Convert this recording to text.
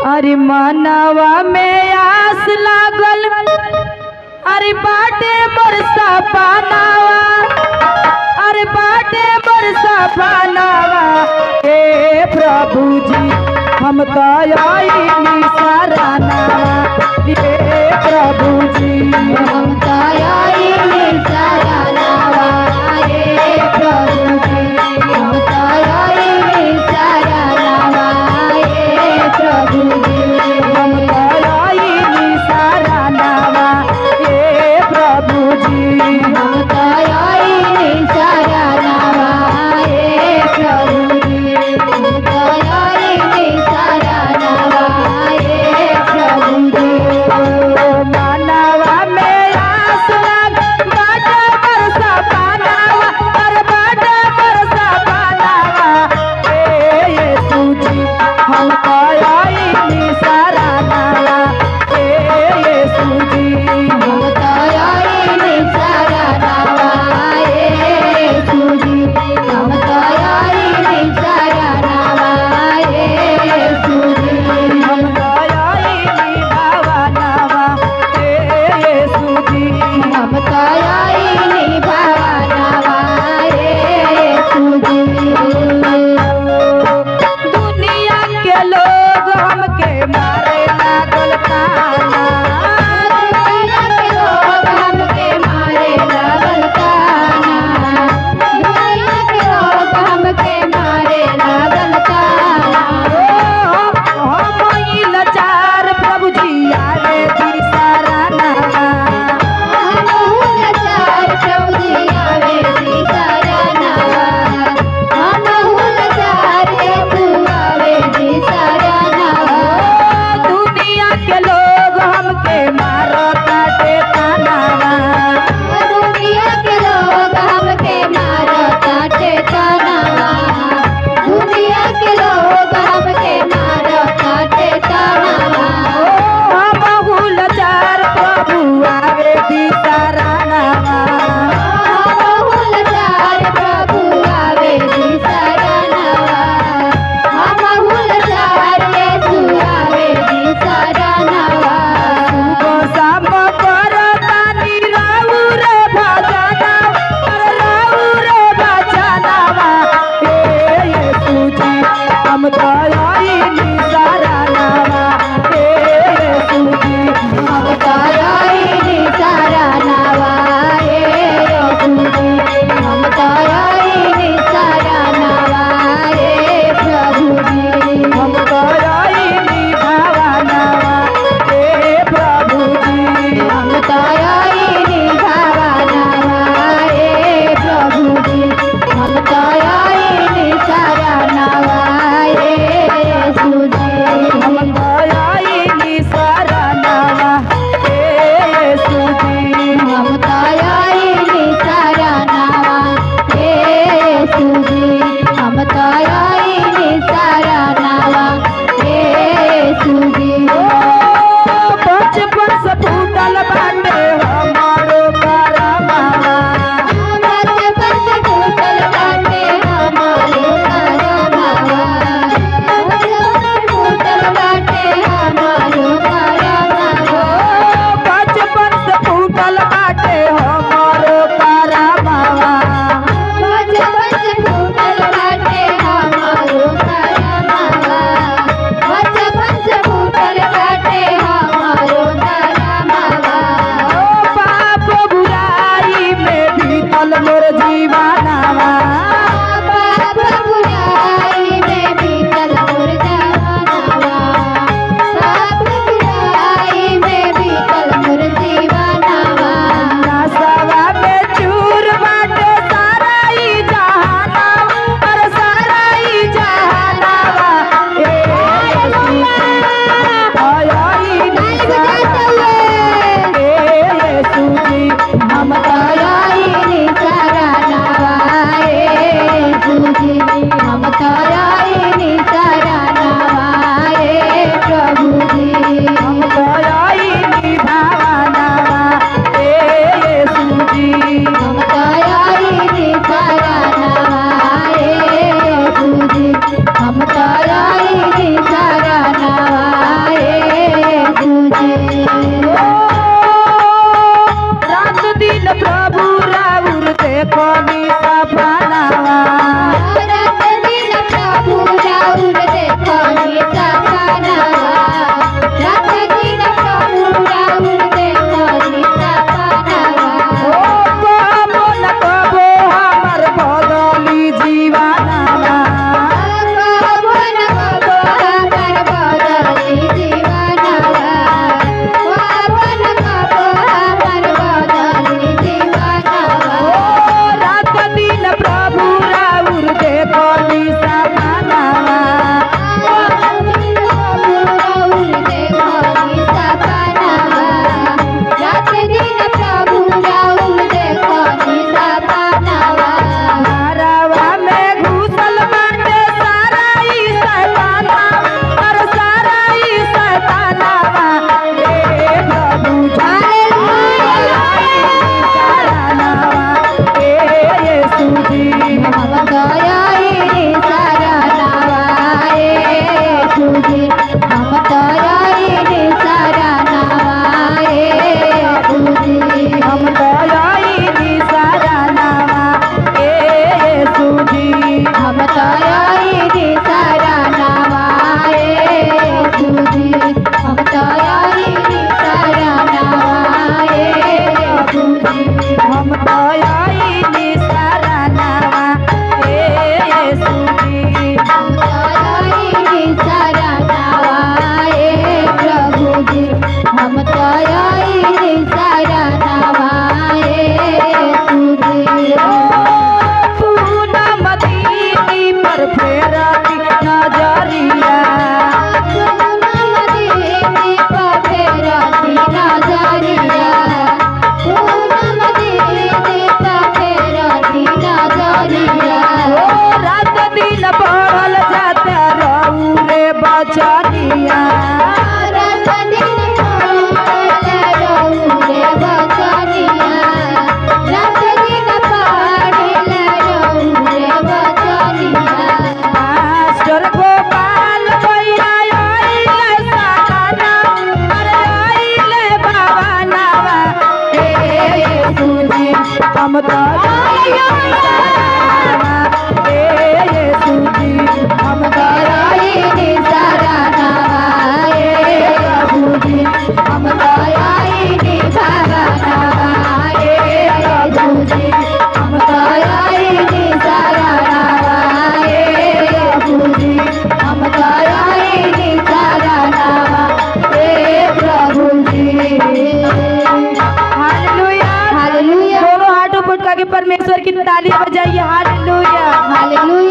अरे मानवा में आस लागल, अरे बाटे बरसा पानावा, अरे बाटे बरसा पानावा। हे प्रभु जी हम तो आईनी सराहनावा, हे प्रभु जी हम तो आईनी सराहनावा। हे प्रभु जी हम तो आईनी सराहनावा। हे प्रभु जी हम तो आईनी सराहनावा। हे प्रभु जी हम तो आईनी सराहनावा। हे प्रभु जी हम तो आईनी सराहनावा। हे प्रभु जी मानवा में आस लाग बाटे बरसा पानावा, अरे बाटे बरसा पानावा। हे यीशु जी हम तो आईनी सराहनावा। हे यीशु जी हम तो आईनी सराहनावा। हे यीशु जी हम तो आईनी सराहनावा। हे यीशु जी हम तो आईनी भावनावा। हे यीशु जी हम तो आईनी भावनावा। हे यीशु जी दुनिया के लोग हमके मारे लागल ताना, दुनिया के लोग हमके मारे लागल ताना। दुनिया के लोग हमके मारे लागल ताना। हम ई लाचार प्रभु जी आवे दी सराहनावा। हमहु लाचार प्रभु जी आवे दी सराहनावा। हमहु लाचार प्रभु आवे दी सराहनावा। दुनिया के लोग हमके बचनिया मास्टर गोपाल भैया आइले सगाना अरे आइले बाबा नावा ए सुजी हम तो सुजी हम तो हम हालेलुया दोनों हाथों को उठा के परमेश्वर की ताली बजाइए। Hallelujah hallelujah.